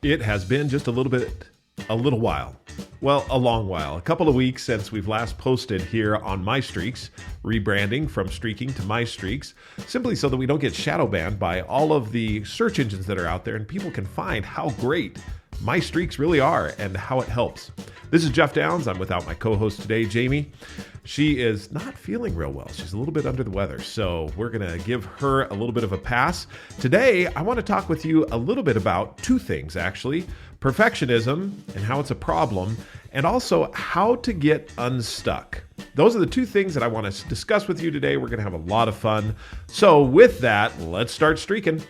It has been just a little while. Well, a long while. A couple of weeks since we've last posted here on My Streaks, rebranding from streaking to My Streaks, simply so that we don't get shadow banned by all of the search engines that are out there and people can find how great My Streaks really are and how it helps. This is Jeff Downs. I'm without my co-host today, Jamie. She is not feeling real well. She's a little bit under the weather, so we're going to give her a little bit of a pass. Today, I want to talk with you a little bit about two things, actually. Perfectionism and how it's a problem, and also how to get unstuck. Those are the two things that I want to discuss with you today. We're going to have a lot of fun. So with that, let's start streaking.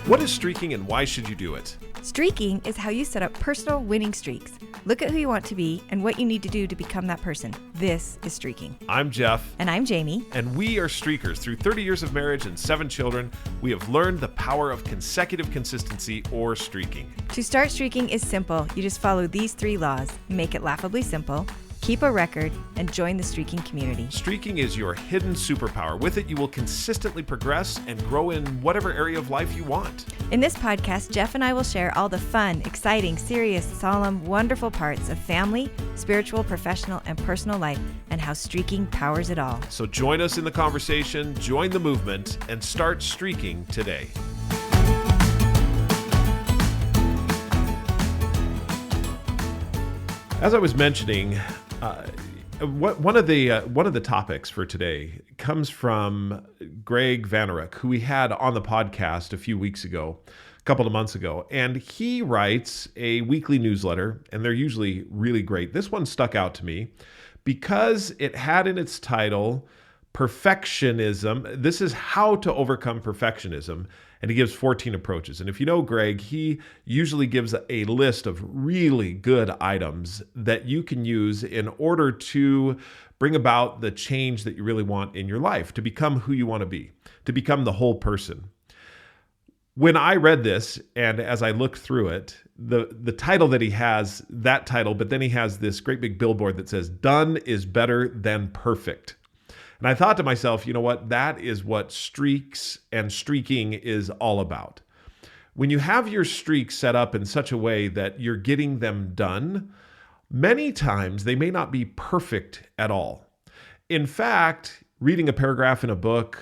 What is streaking and why should you do it? Streaking is how you set up personal winning streaks. Look at who you want to be and what you need to do to become that person. This is streaking. I'm Jeff. And I'm Jamie. And we are streakers. Through 30 years of marriage and 7 children, we have learned the power of consecutive consistency or streaking. To start streaking is simple. You just follow these 3 laws. Make it laughably simple, keep a record, and join the streaking community. Streaking is your hidden superpower. With it, you will consistently progress and grow in whatever area of life you want. In this podcast, Jeff and I will share all the fun, exciting, serious, solemn, wonderful parts of family, spiritual, professional, and personal life, and how streaking powers it all. So join us in the conversation, join the movement, and start streaking today. As I was mentioning, one of the topics for today comes from Greg Vanourek, who we had on the podcast a couple of months ago, and he writes a weekly newsletter, and they're usually really great. This one stuck out to me because it had in its title Perfectionism. This is how to overcome perfectionism. And he gives 14 approaches. And if you know Greg, he usually gives a list of really good items that you can use in order to bring about the change that you really want in your life, to become who you want to be, to become the whole person. When I read this, and as I looked through it, the title that he has, that title, but then he has this great big billboard that says, "Done is better than perfect." And I thought to myself, you know what? That is what streaks and streaking is all about. When you have your streaks set up in such a way that you're getting them done, many times they may not be perfect at all. In fact, reading a paragraph in a book,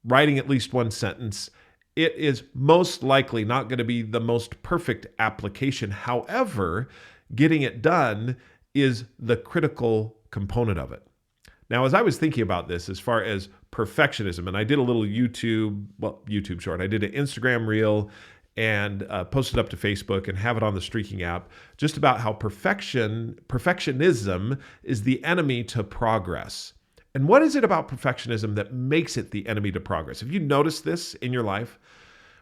writing at least one sentence, it is most likely not going to be the most perfect application. However, getting it done is the critical component of it. Now, as I was thinking about this, as far as perfectionism, and I did a little YouTube short, I did an Instagram reel and posted up to Facebook and have it on the Streaking app, just about how perfectionism is the enemy to progress. And what is it about perfectionism that makes it the enemy to progress? Have you noticed this in your life?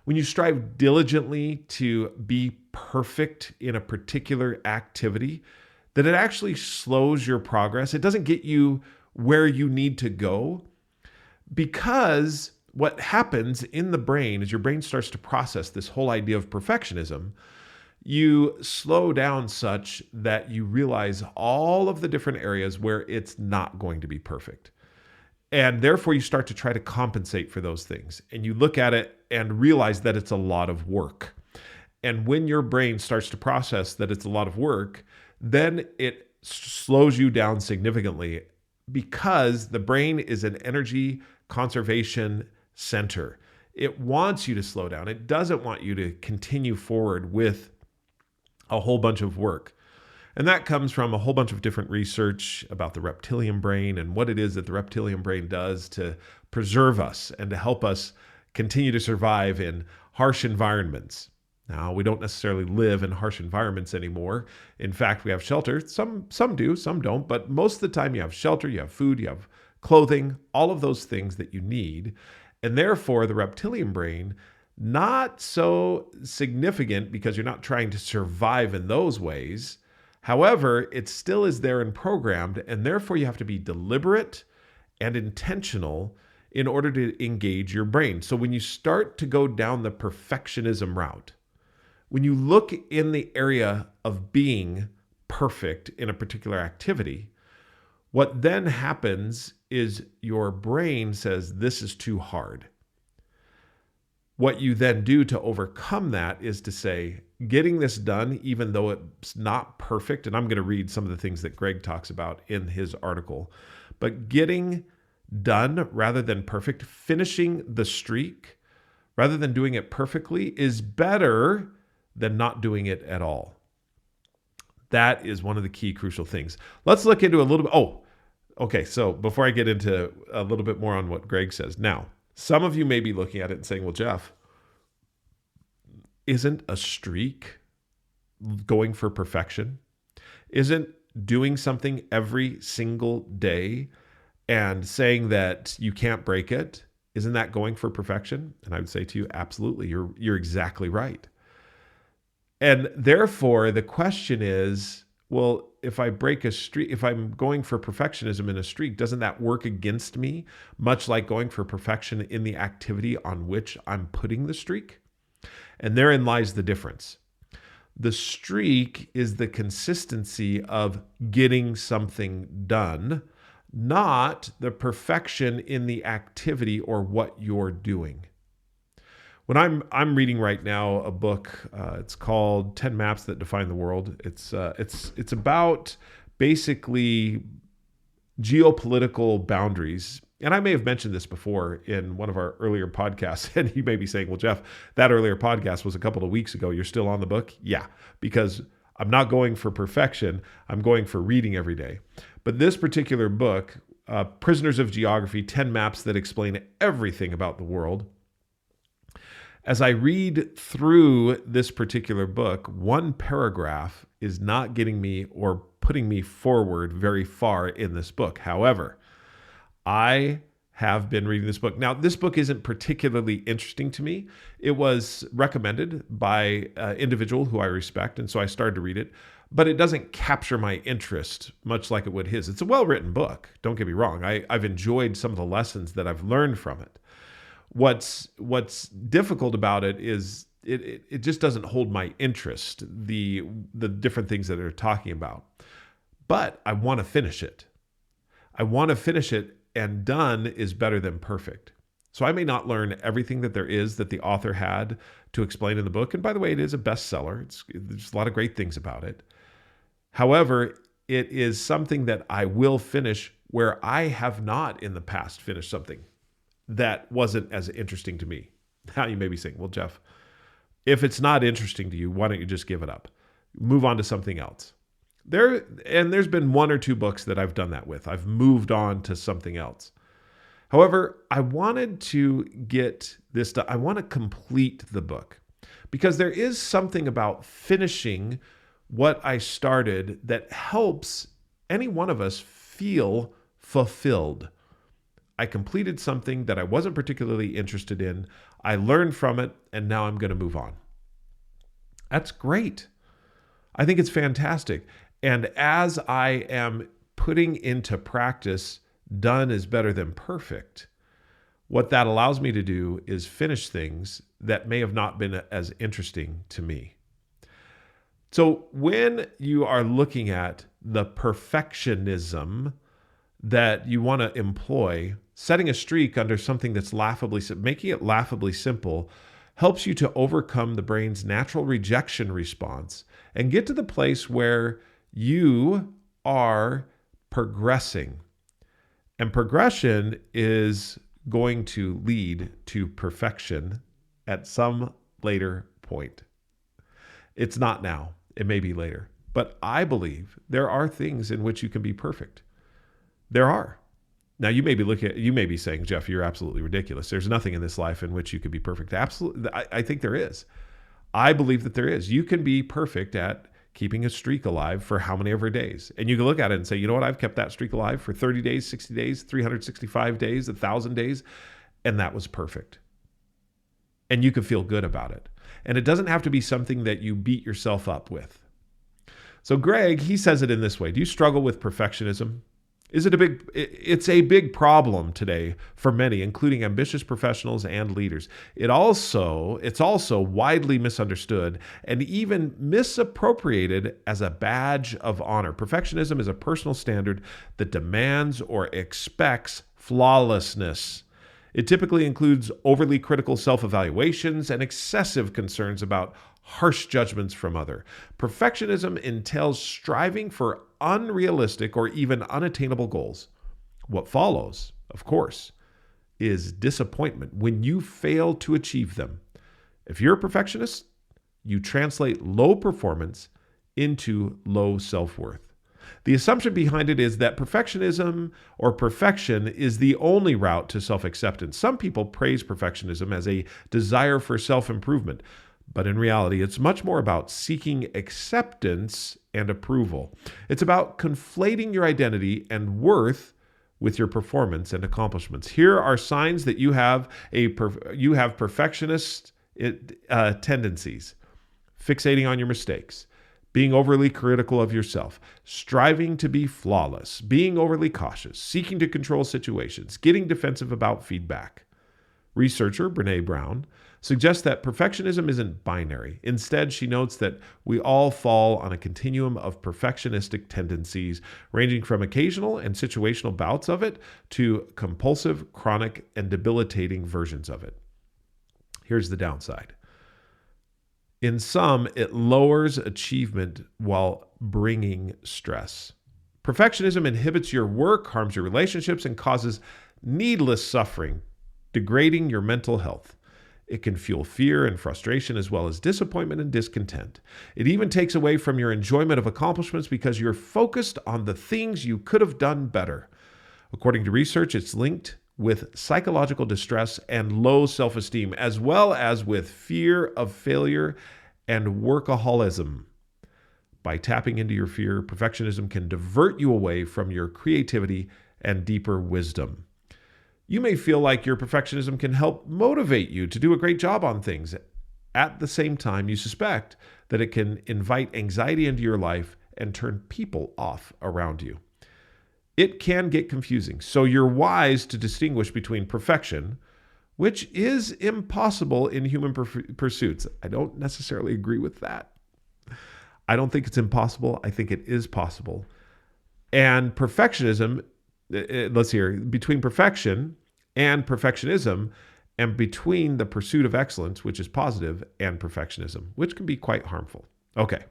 When you strive diligently to be perfect in a particular activity, that it actually slows your progress. It doesn't get you where you need to go, because what happens in the brain is your brain starts to process this whole idea of perfectionism. You slow down such that you realize all of the different areas where it's not going to be perfect. And therefore you start to try to compensate for those things. And you look at it and realize that it's a lot of work. And when your brain starts to process that it's a lot of work, then it slows you down significantly, because the brain is an energy conservation center. It wants you to slow down. It doesn't want you to continue forward with a whole bunch of work. And that comes from a whole bunch of different research about the reptilian brain and what it is that the reptilian brain does to preserve us and to help us continue to survive in harsh environments. Now, we don't necessarily live in harsh environments anymore. In fact, we have shelter. Some do, some don't. But most of the time you have shelter, you have food, you have clothing, all of those things that you need. And therefore, the reptilian brain, not so significant because you're not trying to survive in those ways. However, it still is there and programmed. And therefore, you have to be deliberate and intentional in order to engage your brain. So when you start to go down the perfectionism route, when you look in the area of being perfect in a particular activity, what then happens is your brain says, this is too hard. what you then do to overcome that is to say, getting this done, even though it's not perfect, and I'm going to read some of the things that Greg talks about in his article, but getting done rather than perfect, finishing the streak rather than doing it perfectly is better than not doing it at all. That is one of the key crucial things. Let's look into a little bit. Okay. So before I get into a little bit more on what Greg says, now, some of you may be looking at it and saying, well, Jeff, isn't a streak going for perfection? Isn't doing something every single day and saying that you can't break it, isn't that going for perfection? And I would say to you, absolutely, you're exactly right. And therefore, the question is, well, if I break a streak, if I'm going for perfectionism in a streak, doesn't that work against me, much like going for perfection in the activity on which I'm putting the streak? And therein lies the difference. The streak is the consistency of getting something done, not the perfection in the activity or what you're doing. When I'm reading right now a book, it's called 10 Maps That Define the World. It's about basically geopolitical boundaries. And I may have mentioned this before in one of our earlier podcasts. And you may be saying, well, Jeff, that earlier podcast was a couple of weeks ago. You're still on the book? Yeah, because I'm not going for perfection. I'm going for reading every day. But this particular book, Prisoners of Geography, 10 Maps That Explain Everything About the World. As I read through this particular book, one paragraph is not getting me or putting me forward very far in this book. However, I have been reading this book. Now, this book isn't particularly interesting to me. It was recommended by an individual who I respect, and so I started to read it, but it doesn't capture my interest much like it would his. It's a well-written book, don't get me wrong. I've enjoyed some of the lessons that I've learned from it. What's difficult about it is it just doesn't hold my interest, the different things that they're talking about. But I want to finish it. I want to finish it, and done is better than perfect. So I may not learn everything that there is that the author had to explain in the book. And by the way, it is a bestseller. There's a lot of great things about it. However, it is something that I will finish where I have not in the past finished something that wasn't as interesting to me. Now you may be saying, well, Jeff, if it's not interesting to you, why don't you just give it up? Move on to something else. There's been one or two books that I've done that with. I've moved on to something else. However, I wanted to get this done. I want to complete the book because there is something about finishing what I started that helps any one of us feel fulfilled. I completed something that I wasn't particularly interested in. I learned from it, and now I'm going to move on. That's great. I think it's fantastic. And as I am putting into practice, done is better than perfect, what that allows me to do is finish things that may have not been as interesting to me. So when you are looking at the perfectionism that you want to employ, setting a streak under something that's making it laughably simple helps you to overcome the brain's natural rejection response and get to the place where you are progressing. And progression is going to lead to perfection at some later point. It's not now. It may be later. But I believe there are things in which you can be perfect. There are. Now, you may be saying, Jeff, you're absolutely ridiculous. There's nothing in this life in which you could be perfect. Absolutely. I think there is. I believe that there is. You can be perfect at keeping a streak alive for how many ever days. And you can look at it and say, you know what? I've kept that streak alive for 30 days, 60 days, 365 days, 1,000 days. And that was perfect. And you can feel good about it. And it doesn't have to be something that you beat yourself up with. So Greg, he says it in this way. Do you struggle with perfectionism? It's a big problem today for many, including ambitious professionals and leaders. It's also widely misunderstood and even misappropriated as a badge of honor. Perfectionism is a personal standard that demands or expects flawlessness. It typically includes overly critical self-evaluations and excessive concerns about harsh judgments from others. Perfectionism entails striving for unrealistic or even unattainable goals. What follows, of course, is disappointment when you fail to achieve them. If you're a perfectionist, you translate low performance into low self-worth. The assumption behind it is that perfectionism or perfection is the only route to self-acceptance. Some people praise perfectionism as a desire for self-improvement, but in reality, it's much more about seeking acceptance and approval. It's about conflating your identity and worth with your performance and accomplishments. Here are signs that you have perfectionist tendencies: fixating on your mistakes, being overly critical of yourself, striving to be flawless, being overly cautious, seeking to control situations, getting defensive about feedback. Researcher Brené Brown suggests that perfectionism isn't binary. Instead, she notes that we all fall on a continuum of perfectionistic tendencies, ranging from occasional and situational bouts of it to compulsive, chronic, and debilitating versions of it. Here's the downside. In some, it lowers achievement while bringing stress. Perfectionism inhibits your work, harms your relationships, and causes needless suffering, degrading your mental health. It can fuel fear and frustration as well as disappointment and discontent. It even takes away from your enjoyment of accomplishments because you're focused on the things you could have done better. According to research, it's linked with psychological distress and low self-esteem, as well as with fear of failure and workaholism. By tapping into your fear, perfectionism can divert you away from your creativity and deeper wisdom. You may feel like your perfectionism can help motivate you to do a great job on things. At the same time, you suspect that it can invite anxiety into your life and turn people off around you. It can get confusing, so you're wise to distinguish between perfection, which is impossible in human pursuits. I don't necessarily agree with that. I don't think it's impossible. I think it is possible. And perfectionism, let's hear, between perfection and perfectionism, and between the pursuit of excellence, which is positive, and perfectionism, which can be quite harmful. Okay.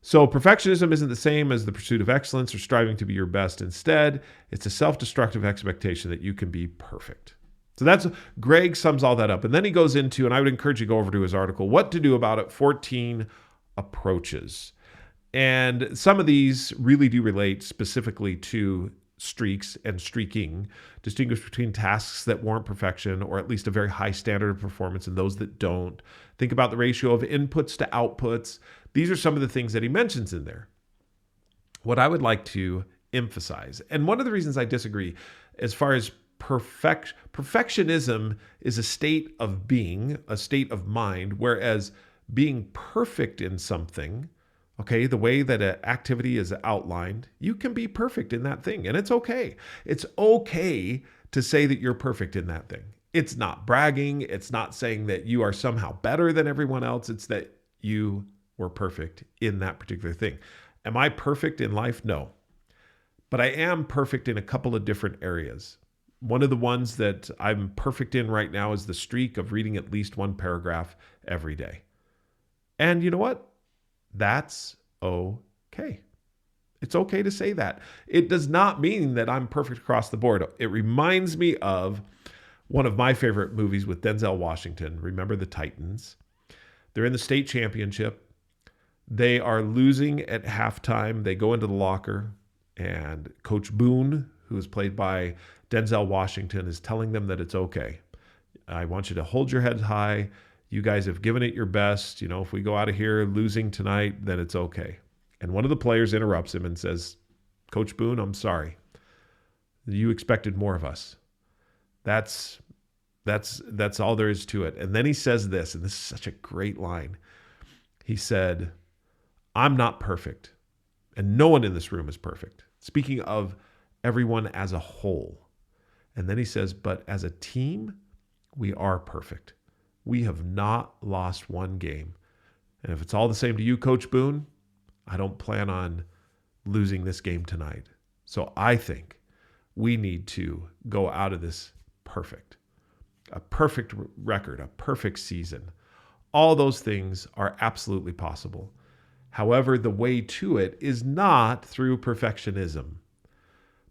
So perfectionism isn't the same as the pursuit of excellence or striving to be your best. Instead, it's a self-destructive expectation that you can be perfect. So Greg sums all that up. And then he goes into, and I would encourage you to go over to his article, What to Do About It, 14 Approaches. And some of these really do relate specifically to streaks and streaking, distinguish between tasks that warrant perfection or at least a very high standard of performance and those that don't. Think about the ratio of inputs to outputs. These are some of the things that he mentions in there. What I would like to emphasize, and one of the reasons I disagree as far as perfectionism is a state of being, a state of mind, whereas being perfect in something, okay, the way that an activity is outlined, you can be perfect in that thing, and it's okay. It's okay to say that you're perfect in that thing. It's not bragging. It's not saying that you are somehow better than everyone else. It's that you were perfect in that particular thing. Am I perfect in life? No. But I am perfect in a couple of different areas. One of the ones that I'm perfect in right now is the streak of reading at least one paragraph every day. And you know what? That's okay. It's okay to say that. It does not mean that I'm perfect across the board. It reminds me of one of my favorite movies with Denzel Washington. Remember the Titans? They're in the state championship. They are losing at halftime. They go into the locker, and Coach Boone, who is played by Denzel Washington, is telling them that it's okay. I want you to hold your head high. You guys have given it your best. You know, if we go out of here losing tonight, then it's okay. And one of the players interrupts him and says, Coach Boone, I'm sorry. You expected more of us. That's all there is to it. And then he says this, and this is such a great line. He said, I'm not perfect, and no one in this room is perfect. Speaking of everyone as a whole. And then he says, but as a team, we are perfect. We have not lost one game. And if it's all the same to you, Coach Boone, I don't plan on losing this game tonight. So I think we need to go out of this perfect. a perfect record, a perfect season. All those things are absolutely possible. However, the way to it is not through perfectionism.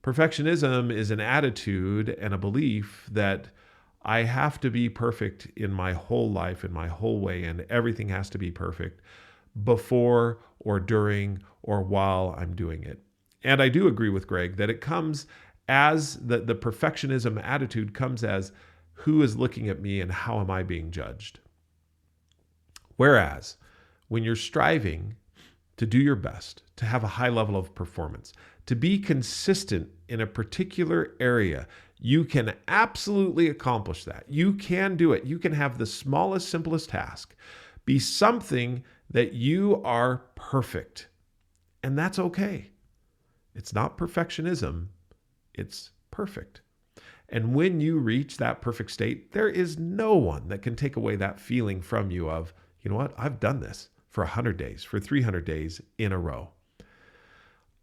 Perfectionism is an attitude and a belief that I have to be perfect in my whole life, in my whole way, and everything has to be perfect before or during or while I'm doing it. And I do agree with Greg that it comes as the perfectionism attitude comes as who is looking at me and how am I being judged? Whereas when you're striving to do your best, to have a high level of performance, to be consistent in a particular area, you can absolutely accomplish that. You can do it. You can have the smallest, simplest task be something that you are perfect. And that's okay. It's not perfectionism, it's perfect. And when you reach that perfect state, there is no one that can take away that feeling from you of, you know what, I've done this for 100 days, for 300 days in a row.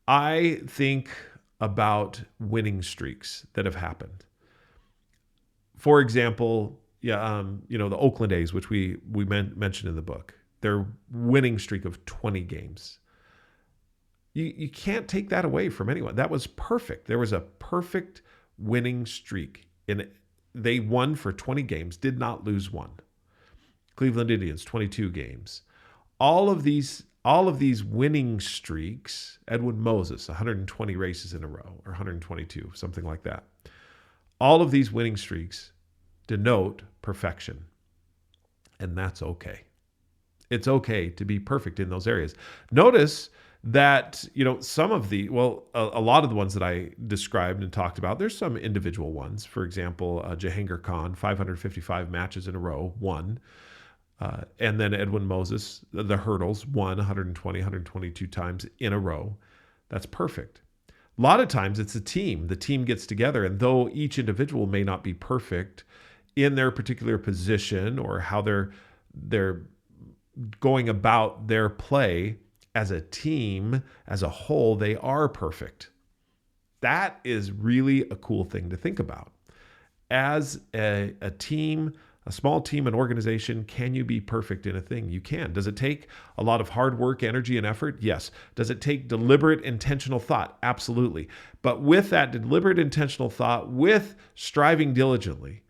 I think about winning streaks that have happened. For example, the Oakland A's, which we mentioned in the book, their winning streak of 20 games. You can't take that away from anyone. That was perfect. There was a perfect winning streak. And they won for 20 games, did not lose one. Cleveland Indians, 22 games. All of these winning streaks, Edwin Moses, 120 races in a row, or 122, something like that. All of these winning streaks denote perfection. And that's okay. It's okay to be perfect in those areas. Notice that, some of a lot of the ones that I described and talked about, there's some individual ones. For example, Jahangir Khan, 555 matches in a row, won. And then Edwin Moses, the hurdles, won 120, 122 times in a row. That's perfect. A lot of times it's a team. The team gets together, and though each individual may not be perfect in their particular position or how they're going about their play, as a team, as a whole, they are perfect. That is really a cool thing to think about. As a team, a small team, an organization, can you be perfect in a thing? You can. Does it take a lot of hard work, energy, and effort? Yes. Does it take deliberate, intentional thought? Absolutely. But with that deliberate, intentional thought, with striving diligently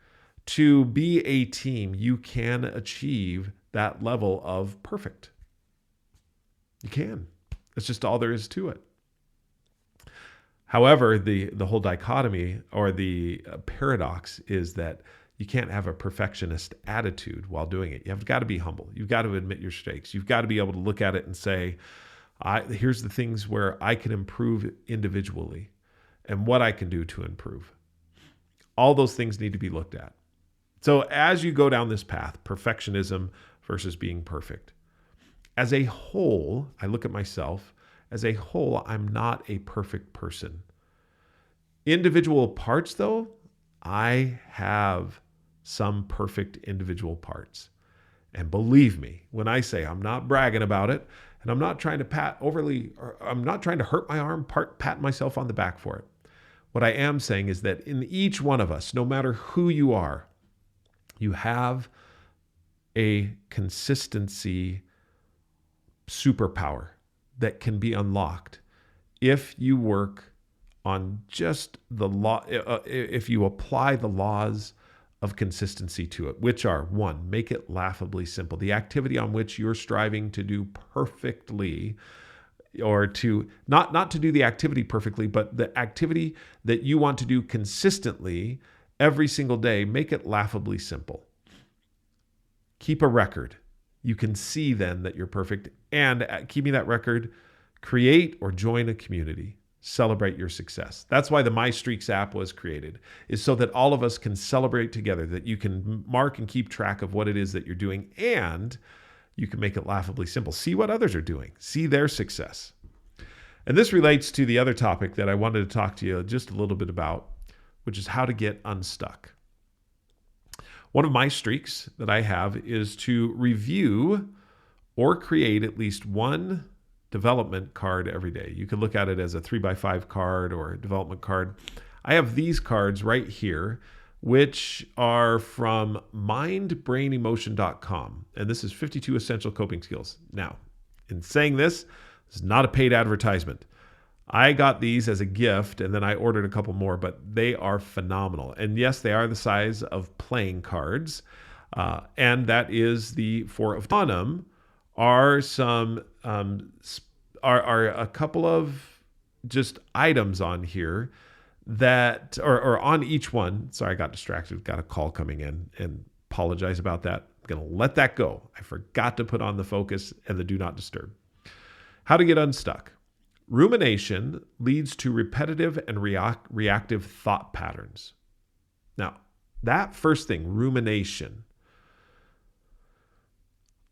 to be a team, you can achieve that level of perfect. You can. That's just all there is to it. However, the whole dichotomy or the paradox is that you can't have a perfectionist attitude while doing it. You've got to be humble. You've got to admit your mistakes. You've got to be able to look at it and say, here's the things where I can improve individually and what I can do to improve. All those things need to be looked at. So as you go down this path, perfectionism versus being perfect, as a whole, I look at myself, as a whole, I'm not a perfect person. Individual parts, though, I have some perfect individual parts. And believe me, when I say I'm not bragging about it, and I'm not trying to I'm not trying to hurt my arm, pat myself on the back for it. What I am saying is that in each one of us, no matter who you are, you have a consistency superpower that can be unlocked if you work on just the law, if you apply the laws of consistency to it, which are: 1, make it laughably simple. The activity on which you're striving to do perfectly, or to not to do the activity perfectly, but the activity that you want to do consistently every single day, make it laughably simple. Keep a record. You can see then that you're perfect. And keeping that record, create or join a community. Celebrate your success. That's why the My Streaks app was created, is so that all of us can celebrate together, that you can mark and keep track of what it is that you're doing, and you can make it laughably simple. See what others are doing. See their success. And this relates to the other topic that I wanted to talk to you just a little bit about, which is how to get unstuck. One of my streaks that I have is to review or create at least one development card every day. You can look at it as a 3x5 card or a development card. I have these cards right here which are from mindbrainemotion.com. And this is 52 essential coping skills. Now, in saying this is not a paid advertisement. I got these as a gift, and then I ordered a couple more, but they are phenomenal. And yes, they are the size of playing cards. And that is the four of them are some are a couple of just items on here that or on each one. Sorry, I got distracted. Got a call coming in, and apologize about that. I'm going to let that go. I forgot to put on the focus and the do not disturb. How to get unstuck. Rumination leads to repetitive and reactive thought patterns. Now, that first thing, rumination.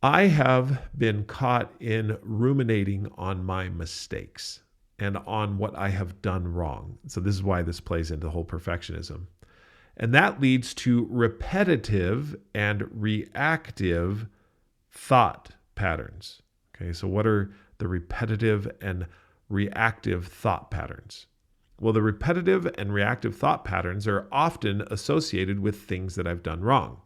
I have been caught in ruminating on my mistakes and on what I have done wrong. So this is why this plays into the whole perfectionism. And that leads to repetitive and reactive thought patterns. Okay, so what are the repetitive and reactive thought patterns? Well, the repetitive and reactive thought patterns are often associated with things that I've done wrong.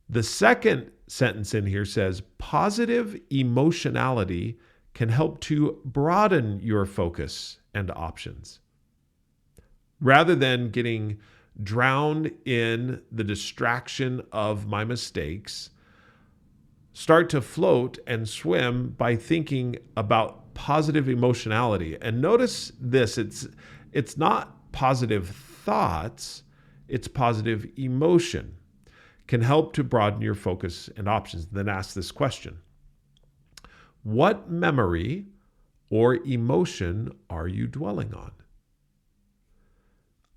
The second sentence in here says, positive emotionality can help to broaden your focus and options. Rather than getting drowned in the distraction of my mistakes, start to float and swim by thinking about positive emotionality. And notice this, it's not positive thoughts, it's positive emotion. Can help to broaden your focus and options. Then ask this question. What memory or emotion are you dwelling on?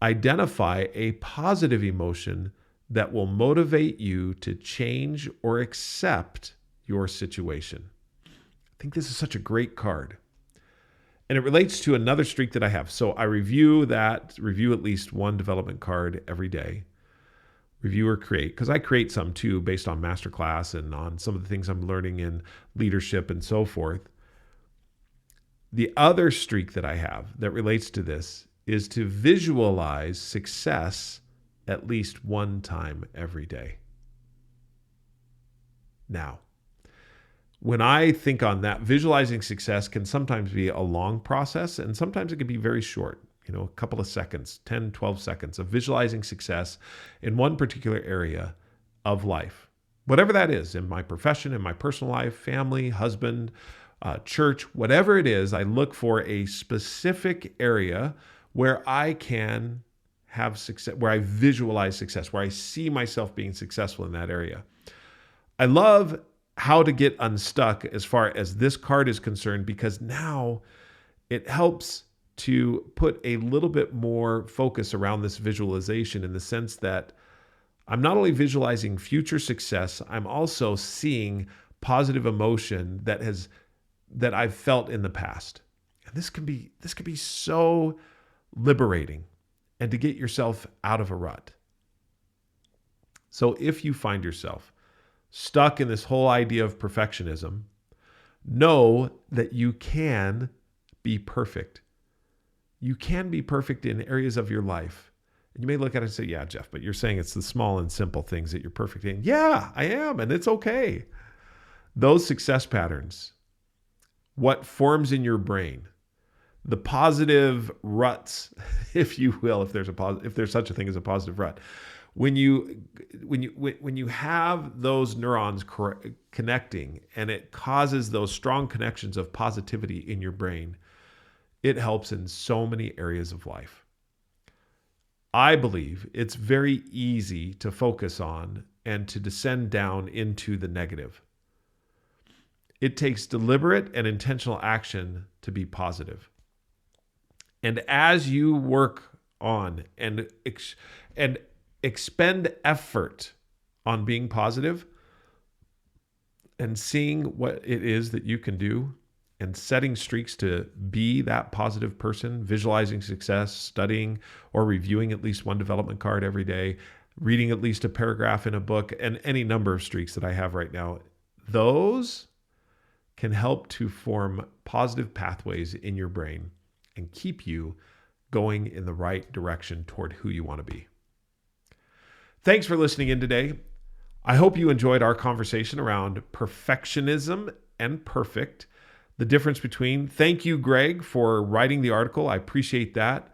Identify a positive emotion that will motivate you to change or accept your situation. I think this is such a great card. And it relates to another streak that I have. So I review at least one development card every day. Review or create, because I create some too based on masterclass and on some of the things I'm learning in leadership and so forth. The other streak that I have that relates to this is to visualize success at least one time every day. Now, when I think on that, visualizing success can sometimes be a long process, and sometimes it can be very short. A couple of seconds, 10, 12 seconds of visualizing success in one particular area of life. Whatever that is, in my profession, in my personal life, family, husband, church, whatever it is, I look for a specific area where I can have success, where I visualize success, where I see myself being successful in that area. I love how to get unstuck as far as this card is concerned, because now it helps to put a little bit more focus around this visualization, in the sense that I'm not only visualizing future success, I'm also seeing positive emotion that I've felt in the past. And this can be so liberating, and to get yourself out of a rut. So if you find yourself stuck in this whole idea of perfectionism, know that you can be perfect. You can be perfect in areas of your life. And you may look at it and say, yeah, Jeff, but you're saying it's the small and simple things that you're perfect in. Yeah, I am, and it's okay. Those success patterns, what forms in your brain, the positive ruts, if you will, if there's such a thing as a positive rut. When you have those neurons connecting, and it causes those strong connections of positivity in your brain, it helps in so many areas of life. I believe it's very easy to focus on and to descend down into the negative. It takes deliberate and intentional action to be positive. And as you work on and expend effort on being positive and seeing what it is that you can do, and setting streaks to be that positive person, visualizing success, studying or reviewing at least one development card every day, reading at least a paragraph in a book, and any number of streaks that I have right now, those can help to form positive pathways in your brain and keep you going in the right direction toward who you want to be. Thanks for listening in today. I hope you enjoyed our conversation around perfectionism and perfect, the difference between. Thank you, Greg, for writing the article. I appreciate that.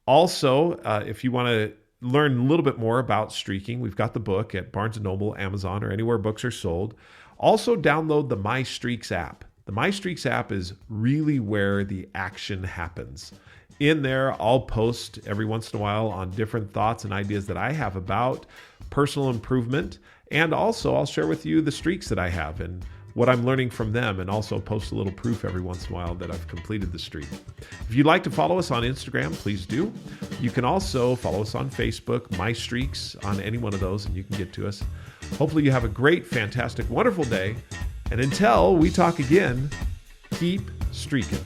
Also, if you want to learn a little bit more about streaking, we've got the book at Barnes & Noble, Amazon, or anywhere books are sold. Also, download the My Streaks app. The My Streaks app is really where the action happens. In there, I'll post every once in a while on different thoughts and ideas that I have about personal improvement. And also, I'll share with you the streaks that I have and what I'm learning from them, and also post a little proof every once in a while that I've completed the streak. If you'd like to follow us on Instagram, please do. You can also follow us on Facebook, My Streaks, on any one of those, and you can get to us. Hopefully you have a great, fantastic, wonderful day. And until we talk again, keep streaking.